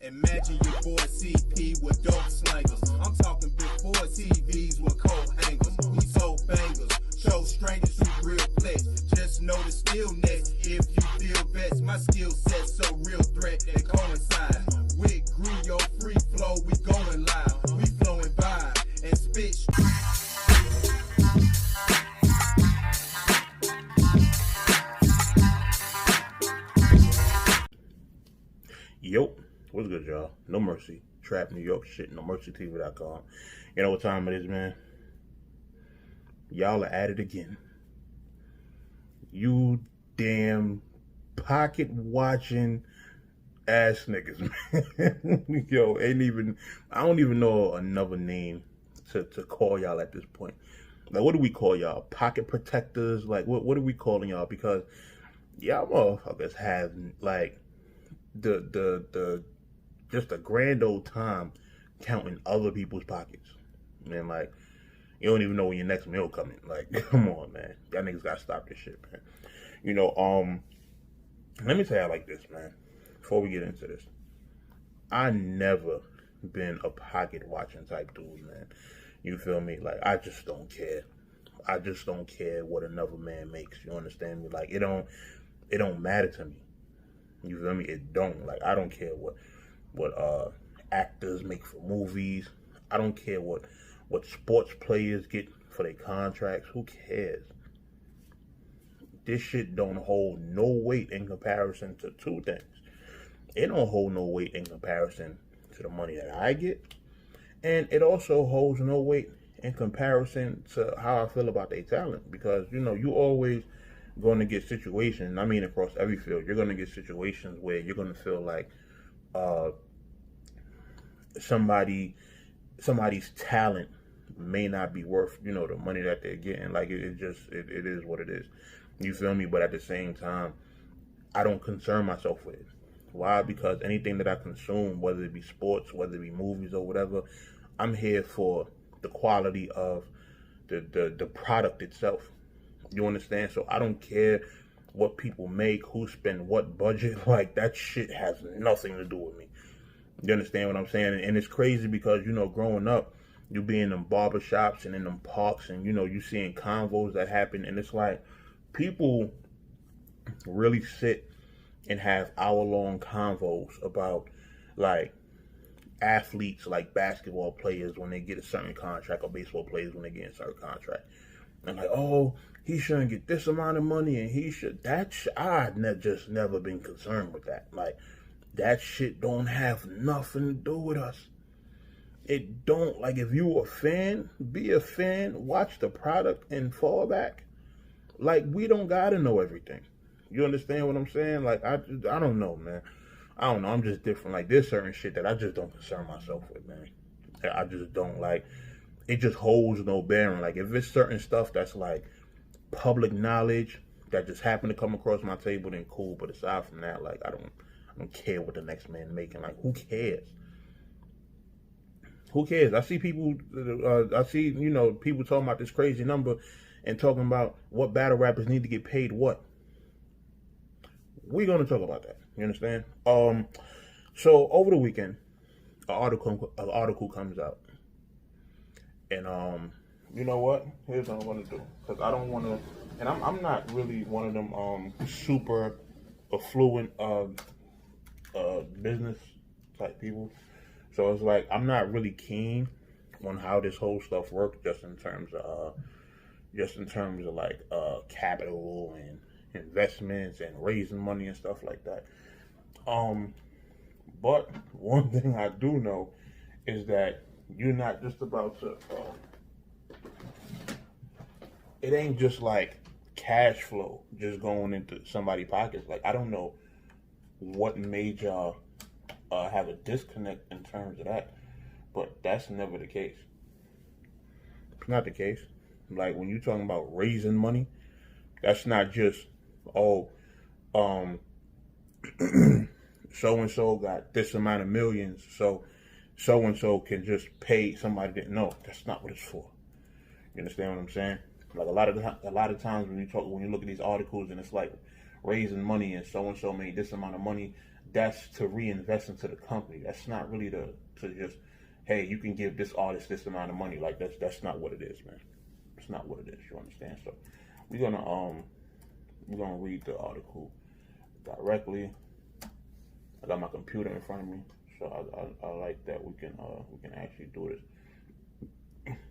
Imagine your boy CP with dope slangers. I'm talking before TVs with coat hangers. We sold bangers, show strangers who real flex. Just know the skill next if you feel best. My skill set so real threat they coincide. With GRIOT free flow, we going live. We flowing vibe and spit. Yo, what's good, y'all? No Mercy, Trap New York shit, NoMercyTV.com. You know what time it is, man? Y'all are at it again. You damn pocket watching ass niggas, man. Yo, I don't even know another name to call y'all at this point. Like, what do we call y'all? Pocket protectors? Like, what are we calling y'all? Because y'all motherfuckers have, like, the just a grand old time counting other people's pockets. Man, like, you don't even know when your next meal coming. Like, come on, man. Y'all niggas gotta stop this shit, man. You know, let me tell you like this, man. Before we get into this, I never been a pocket watching type dude, man. You feel me? Like, I just don't care. I just don't care what another man makes. You understand me? Like, it don't matter to me. You feel me? It don't. Like, I don't care what actors make for movies. I don't care what sports players get for their contracts. Who cares? This shit don't hold no weight in comparison to two things. It don't hold no weight in comparison to the money that I get, and it also holds no weight in comparison to how I feel about their talent. Because, you know, you always going to get situations, I mean across every field, you're going to get situations where you're going to feel like somebody's talent may not be worth, you know, the money that they're getting. Like, it is what it is. You feel me? But at the same time, I don't concern myself with it. Why? Because anything that I consume, whether it be sports, whether it be movies or whatever, I'm here for the quality of the product itself. You understand? So I don't care what people make, who spend what budget. Like, that shit has nothing to do with me. You understand what I'm saying? And it's crazy because, you know, growing up, you be in them barbershops and in them parks, and, you know, you seeing convos that happen, and it's like people really sit and have hour-long convos about, like, athletes, like basketball players when they get a certain contract, or baseball players when they get a certain contract. And like, oh, he shouldn't get this amount of money, and he should. I've just never been concerned with that. Like, that shit don't have nothing to do with us. It don't. Like, if you a fan, be a fan, watch the product, and fall back. Like, we don't gotta know everything. You understand what I'm saying? Like, I don't know, man. I don't know. I'm just different. Like, there's certain shit that I just don't concern myself with, man. I just don't, like, it just holds no bearing. Like, if it's certain stuff that's, like, public knowledge that just happened to come across my table, then cool. But aside from that, like, I don't care what the next man making. Like, who cares? Who cares? I see people, you know, people talking about this crazy number and talking about what battle rappers need to get paid what. We're going to talk about that. You understand? So over the weekend, an article comes out. And, you know what? Here's what I'm going to do. Because I don't want to, and I'm not really one of them super affluent business type people. So it's like, I'm not really keen on how this whole stuff works, just in terms of like capital and investments and raising money and stuff like that. But one thing I do know is that you're not just about to, it ain't just like cash flow just going into somebody's pockets. Like, I don't know what made y'all have a disconnect in terms of that, but that's never the case. It's not the case. Like, when you're talking about raising money, that's not just, so-and-so got this amount of millions, so so-and-so can just pay somebody that. No, that's not what it's for. You understand what I'm saying? Like, a lot of times when you look at these articles and it's like raising money and so-and-so made this amount of money, that's to reinvest into the company. That's not really to just, hey, you can give this artist this amount of money. Like that's not what it is, man. It's not what it is. You understand? So we're gonna read the article directly. I got my computer in front of me, so I like that we can actually do this.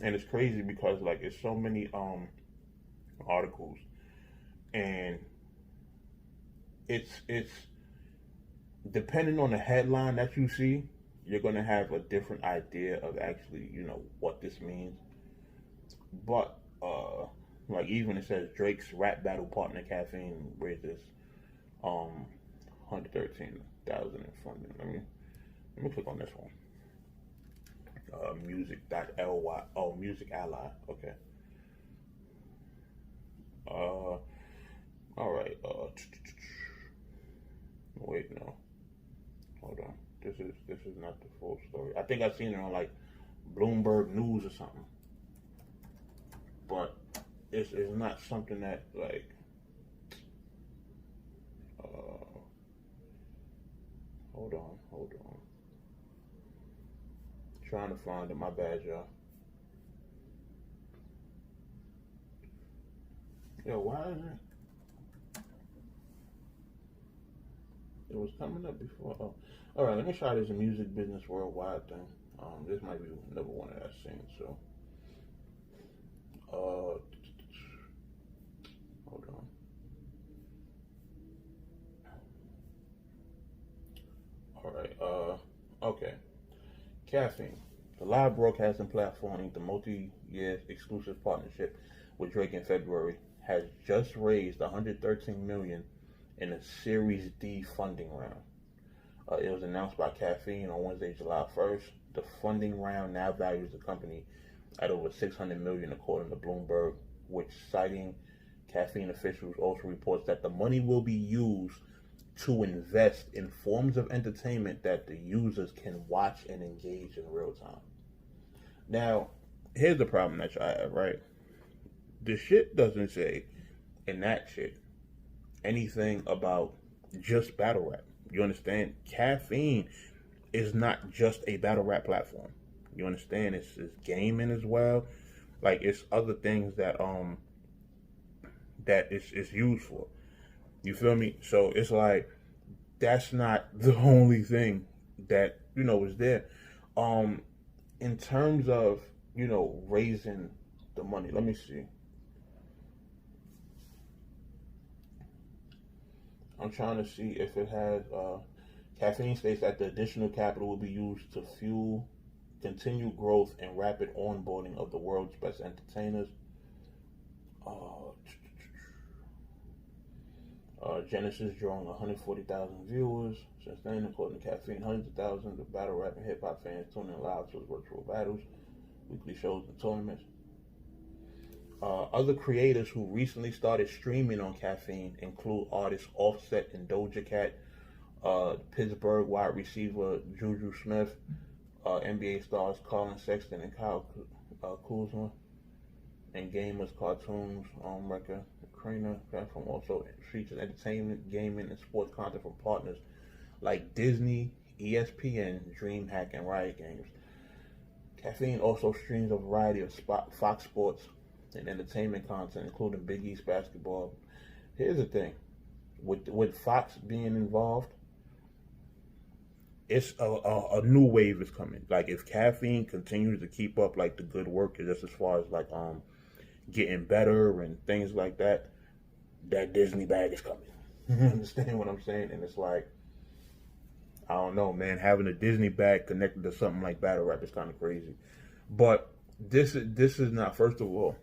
And it's crazy because like it's so many articles, and it's depending on the headline that you see, you're gonna have a different idea of actually, what this means. But like even it says Drake's rap battle partner Caffeine raises $113,000 in funding. Let me click on this one. Music.ly. Oh, Music Ally. Okay. All right. Wait, no. Hold on. This is not the full story. I think I've seen it on like Bloomberg News or something. But it's not something that like hold on. Trying to find it, my bad, y'all. Yo, why is it? It was coming up before. Oh. Alright, let me try this music business worldwide thing. This might be another one that I've seen, so hold on. Alright, okay. Caffeine. The live broadcasting platform inked a multi-year exclusive partnership with Drake in February, has just raised $113 million in a Series D funding round. It was announced by Caffeine on Wednesday, July 1st. The funding round now values the company at over $600 million, according to Bloomberg, which, citing Caffeine officials, also reports that the money will be used to invest in forms of entertainment that the users can watch and engage in real time. Now, here's the problem that y'all have, right? The shit doesn't say in that shit anything about just battle rap. You understand? Caffeine is not just a battle rap platform. You understand? It's gaming as well. Like, it's other things that it's used for. You feel me? So it's like that's not the only thing that is there. In terms of raising the money, let me see. I'm trying to see if it has. Caffeine states that the additional capital will be used to fuel continued growth and rapid onboarding of the world's best entertainers. Genesis drawing 140,000 viewers since then, according to Caffeine. Hundreds of thousands of battle rap and hip hop fans tuning in live to his virtual battles, weekly shows, and tournaments. Other creators who recently started streaming on Caffeine include artists Offset and Doja Cat, Pittsburgh wide receiver Juju Smith, NBA stars Colin Sexton and Kyle Kuzma, and gamers Cartoons on record. Craner platform also features entertainment, gaming, and sports content from partners like Disney, ESPN, DreamHack, and Riot Games. Caffeine also streams a variety of Fox Sports and entertainment content, including Big East basketball. Here's the thing, with Fox being involved, it's a new wave is coming. Like, if Caffeine continues to keep up like the good work, just as far as like getting better and things like that, that Disney bag is coming. You understand what I'm saying? And it's like, I don't know, man, having a Disney bag connected to something like battle rap is kind of crazy. But this is not, first of all,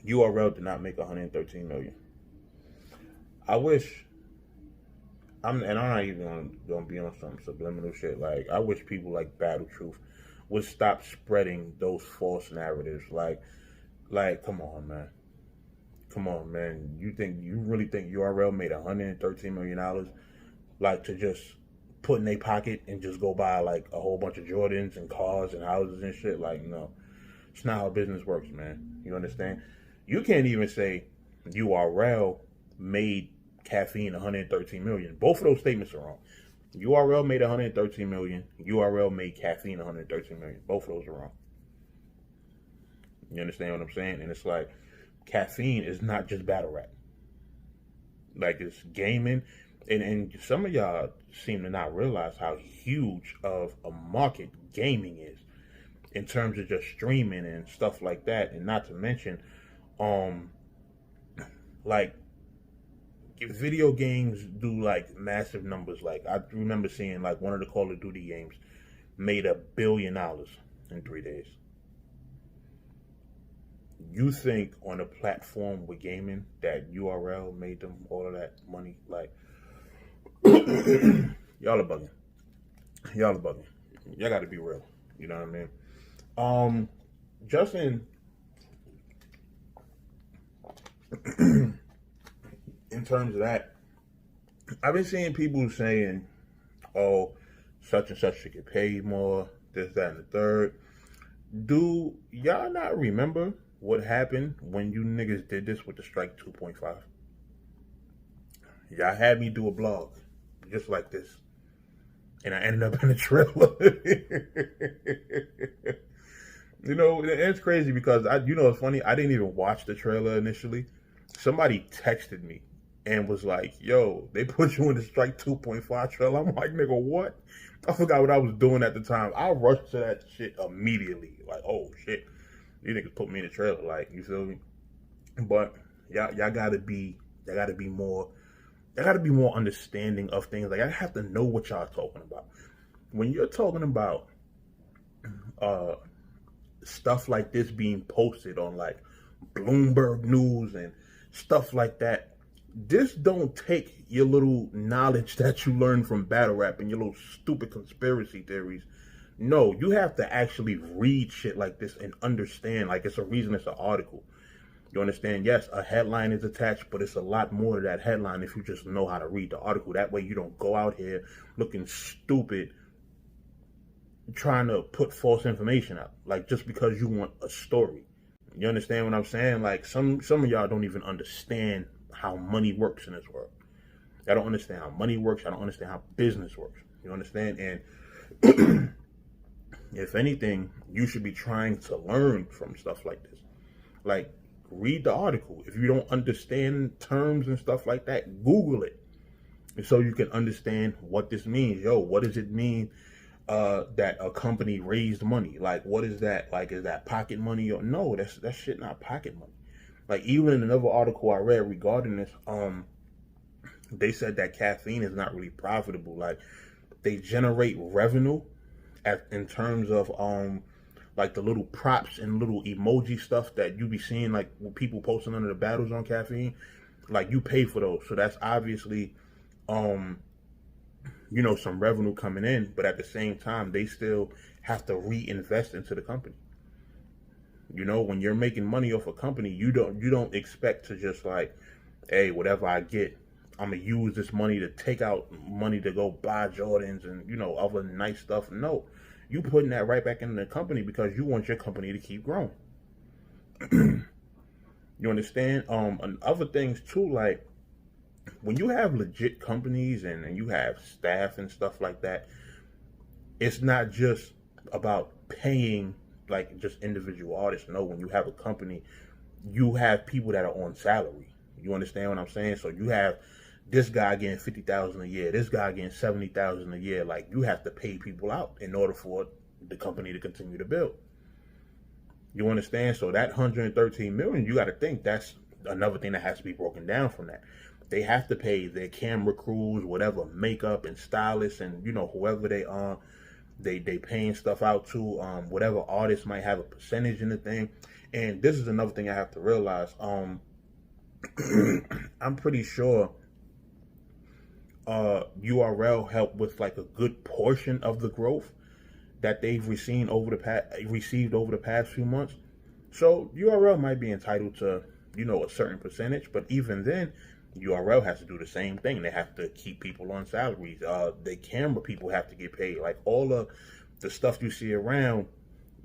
URL did not make $113 million. I wish, I'm not even gonna be on some subliminal shit. Like, I wish people like Battle Truth would stop spreading those false narratives. Like, come on, man. Come on, man. You really think URL made $113 million, like, to just put in their pocket and just go buy like a whole bunch of Jordans and cars and houses and shit? Like, no. It's not how business works, man. You understand? You can't even say URL made Caffeine $113 million. Both of those statements are wrong. URL made 113 million. URL made Caffeine 113 million. Both of those are wrong. You understand what I'm saying? And it's like, Caffeine is not just battle rap. Like, it's gaming. And some of y'all seem to not realize how huge of a market gaming is in terms of just streaming and stuff like that. And not to mention, like, video games do like massive numbers. Like, I remember seeing like one of the Call of Duty games made $1 billion in 3 days. You think on a platform with gaming that URL made them all of that money? Like, y'all are bugging. Y'all are bugging. Y'all got to be real. You know what I mean? Justin, in terms of that, I've been seeing people saying, oh, such and such should get paid more, this, that, and the third. Do y'all not remember what happened when you niggas did this with the Strike 2.5? Y'all had me do a blog just like this, and I ended up in a trailer. You know, it's crazy because it's funny. I didn't even watch the trailer initially. Somebody texted me and was like, yo, they put you in the Strike 2.5 trailer. I'm like, nigga, what? I forgot what I was doing at the time. I rushed to that shit immediately. Like, oh, shit. These niggas put me in the trailer. Like, you feel me? But y'all gotta be more understanding of things. Like, I have to know what y'all talking about. When you're talking about stuff like this being posted on like Bloomberg News and stuff like that, this don't take your little knowledge that you learn from battle rap and your little stupid conspiracy theories. No, you have to actually read shit like this and understand. Like, it's a reason it's an article. You understand? Yes, a headline is attached, but it's a lot more to that headline if you just know how to read the article. That way you don't go out here looking stupid trying to put false information out, like, just because you want a story. You understand what I'm saying? Like, some of y'all don't even understand how money works in this world. I don't understand how money works. I don't understand how business works. You understand? And if anything, you should be trying to learn from stuff like this. Like, read the article. If you don't understand terms and stuff like that, Google it, so you can understand what this means. Yo, what does it mean that a company raised money? Like, what is that? Like, is that pocket money? Or no, that shit not pocket money. Like, even in another article I read regarding this, they said that Caffeine is not really profitable. Like, they generate revenue in terms of like the little props and little emoji stuff that you be seeing, like people posting under the battles on Caffeine. Like, you pay for those, so that's obviously some revenue coming in, but at the same time, they still have to reinvest into the company. You know, when you're making money off a company, you don't expect to just like, hey, whatever I get, I'm gonna use this money to take out money to go buy Jordans and other nice stuff. No, you putting that right back into the company because you want your company to keep growing. You understand? And other things too, like, when you have legit companies and you have staff and stuff like that, it's not just about paying like just individual artists. No, when you have a company, you have people that are on salary. You understand what I'm saying? So you have this guy getting $50,000 a year, this guy getting $70,000 a year. Like, you have to pay people out in order for the company to continue to build. You understand? So that 113 million, you got to think that's another thing that has to be broken down from that. They have to pay their camera crews, whatever, makeup and stylists, and whoever they are. They paying stuff out to whatever artists might have a percentage in the thing. And this is another thing I have to realize. I'm pretty sure URL helped with like a good portion of the growth that they've received over the past few months. So URL might be entitled to a certain percentage, but even then, URL has to do the same thing. They have to keep people on salaries. The camera people have to get paid. Like, all of the stuff you see around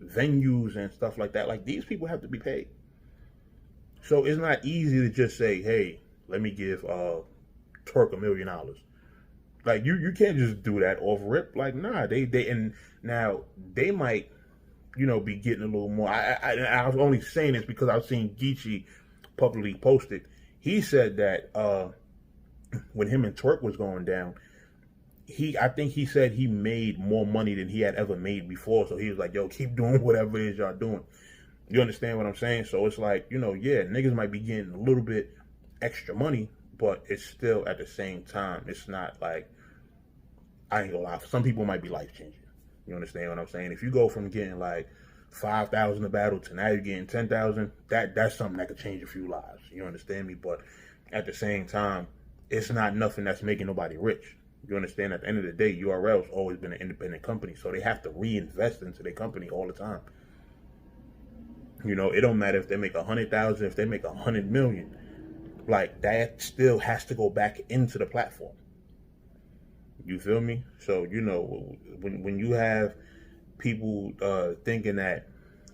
venues and stuff like that, like, these people have to be paid. So it's not easy to just say, hey, let me give Twerk $1 million. Like you can't just do that off rip. Like nah, they and now they might, be getting a little more. I was only saying this because I've seen Geechee publicly posted. He said that when him and Twerk was going down, I think he said he made more money than he had ever made before. So he was like, yo, keep doing whatever it is y'all doing. You understand what I'm saying? So it's like, yeah, niggas might be getting a little bit extra money, but it's still at the same time, it's not like, I ain't gonna lie, some people might be life changing. You understand what I'm saying? If you go from getting like 5,000 a battle to now you're getting 10,000, that's something that could change a few lives. You understand me? But at the same time, it's not nothing that's making nobody rich. You understand? At the end of the day, URL's always been an independent company, so they have to reinvest into their company all the time. It don't matter if they make 100,000, if they make 100 million, like that still has to go back into the platform. You feel me? So when you have people thinking that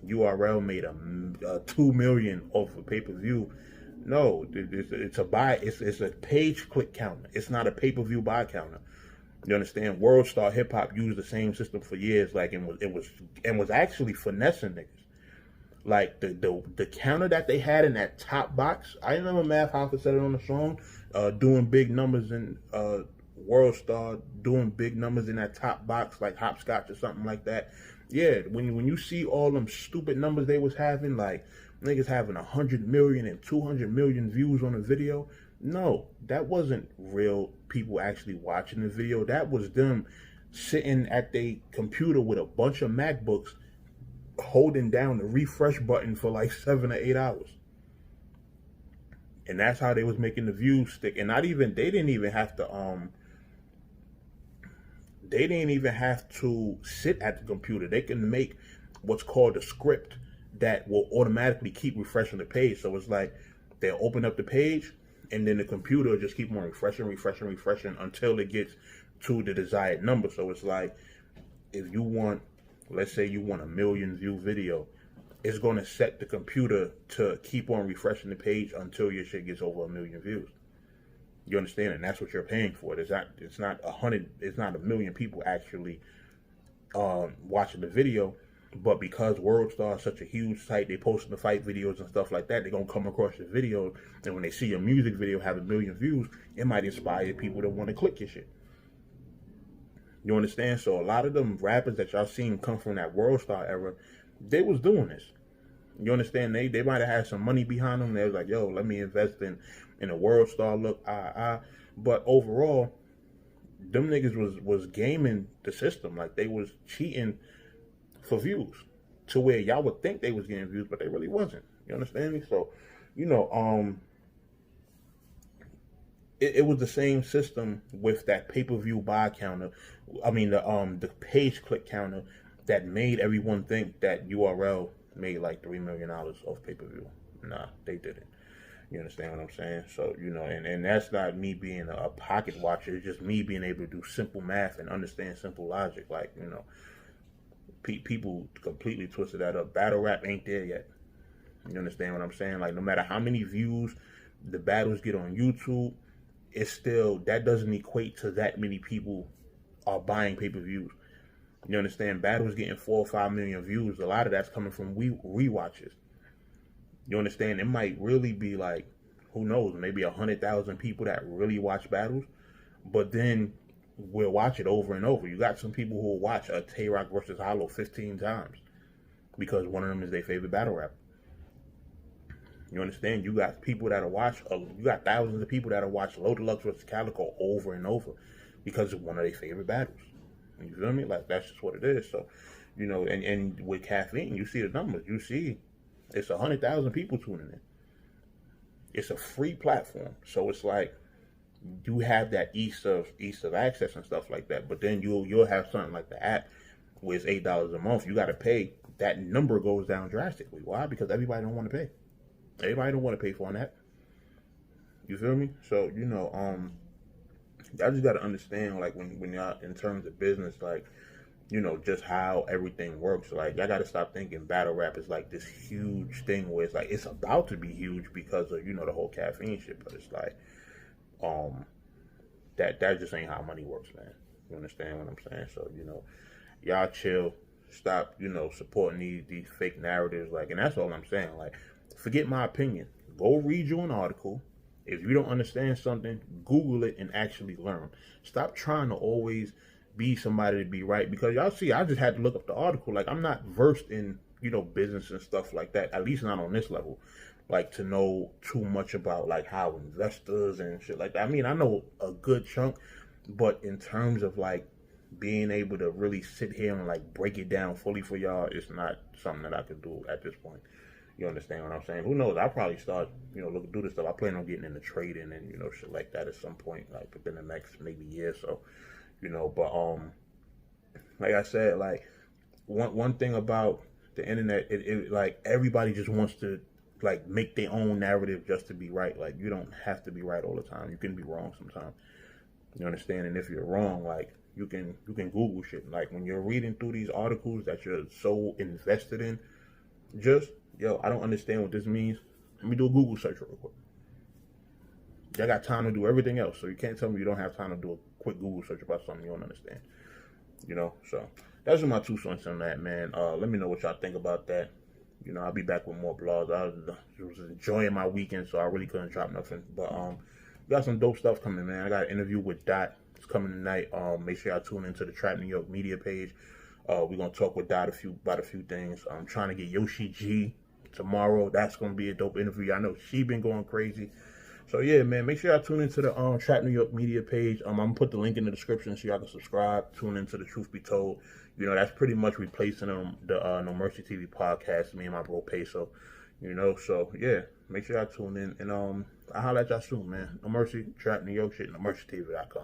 URL made a 2 million off a pay-per-view, no, it's a buy. It's a page click counter. It's not a pay-per-view buy counter. You understand? World Star Hip Hop used the same system for years, like it was actually finessing niggas. Like the counter that they had in that top box. I remember Math Hoffa said it on the song, doing big numbers in World Star, doing big numbers in that top box like hopscotch or something like that. Yeah, when you see all them stupid numbers they was having, like niggas having 100 million and 200 million views on a video. No, that wasn't real people actually watching the video. That was them sitting at their computer with a bunch of MacBooks holding down the refresh button for like 7 or 8 hours. And that's how they was making the views stick. And they didn't even have to sit at the computer. They can make what's called a script that will automatically keep refreshing the page. So it's like they'll open up the page and then the computer will just keep on refreshing until it gets to the desired number. So it's like, if you want, let's say you want a 1 million view video, it's going to set the computer to keep on refreshing the page until your shit gets over 1 million views. You understand? And that's what you're paying for. It's not 1 million people actually watching the video. But because World Star is such a huge site, they posting the fight videos and stuff like that, they're going to come across the video. And when they see a music video have 1 million views, it might inspire people to want to click your shit. You understand? So a lot of them rappers that y'all seen come from that World Star era, they was doing this. You understand? They might have had some money behind them. They was like, yo, let me invest in a World Star look. But overall, them niggas was gaming the system. Like they was cheating for views to where y'all would think they was getting views, but they really wasn't. You understand me? So, it was the same system with that pay-per-view buy counter. I mean, the page click counter that made everyone think that URL made like $3 million off pay-per-view. Nah, they didn't. You understand what I'm saying? So, and that's not me being a pocket watcher. It's just me being able to do simple math and understand simple logic. Like, people completely twisted that up. Battle rap ain't there yet. You understand what I'm saying? Like, no matter how many views the battles get on YouTube, it's still, that doesn't equate to that many people are buying pay-per-views. You understand? Battles getting 4 or 5 million views. A lot of that's coming from rewatches. You understand? It might really be like, who knows, maybe 100,000 people that really watch battles, but then we'll watch it over and over. You got some people who will watch a Tay-Rock versus Hollow 15 times because one of them is their favorite battle rapper. You understand? You got people that'll watch, you got thousands of people that'll watch Low Deluxe versus Calico over and over because it's one of their favorite battles. You feel me? Like, that's just what it is. So, and with Caffeine, you see the numbers. You see it's 100,000 people tuning in. It's a free platform. So it's like, you have that ease of access and stuff like that. But then you'll have something like the app where it's $8 a month. You got to pay. That number goes down drastically. Why? Because everybody don't want to pay. Everybody don't want to pay for an app. You feel me? So, I just got to understand, like, when y'all, in terms of business, like, just how everything works. Like, I got to stop thinking battle rap is like this huge thing where it's like, it's about to be huge because of, the whole Caffeine shit. But it's like, that just ain't how money works, man. You understand what I'm saying? So, you know, y'all chill. Stop, you know, supporting these fake narratives. Like, and that's all I'm saying. Like, forget my opinion. Go read you an article. If you don't understand something, Google it and actually learn. Stop trying to always be somebody to be right. Because y'all see, I just had to look up the article. Like, I'm not versed in, you know, business and stuff like that. At least not on this level. Like, to know too much about, like, how investors and shit like that. I mean, I know a good chunk. But in terms of, like, being able to really sit here and, like, break it down fully for y'all, it's not something that I could do at this point. You understand what I'm saying? Who knows? I'll probably start, you know, do this stuff. I plan on getting into trading and, you know, shit like that at some point, like within the next maybe year or so, you know. But like I said, like one thing about the internet, it like everybody just wants to like make their own narrative just to be right. Like, you don't have to be right all the time. You can be wrong sometimes. You understand? And if you're wrong, like you can Google shit. Like when you're reading through these articles that you're so invested in, just I don't understand what this means. Let me do a Google search real quick. I got time to do everything else, so you can't tell me you don't have time to do a quick Google search about something you don't understand. You know, so that's my 2 cents on that, man. Let me know what y'all think about that. You know, I'll be back with more blogs. I was enjoying my weekend, so I really couldn't drop nothing. But got some dope stuff coming, man. I got an interview with Dot. It's coming tonight. Make sure y'all tune into the Trap New York media page. We're gonna talk with Dot about a few things. I'm trying to get Yoshi G tomorrow. That's gonna be a dope interview. I know she been going crazy. So yeah, man, make sure y'all tune into the Trap New York media page. I'm gonna put the link in the description so y'all can subscribe. Tune into the Truth Be Told. You know, that's pretty much replacing the No Mercy TV podcast. Me and my bro Peso. You know, so yeah, make sure y'all tune in and I'll holler at y'all soon, man. No Mercy, Trap New York shit, NoMercyTV.com.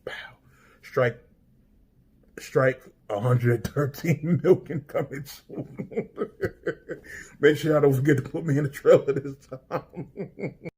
Pow. Strike 113 million coming soon. Make sure y'all don't forget to put me in the trailer this time.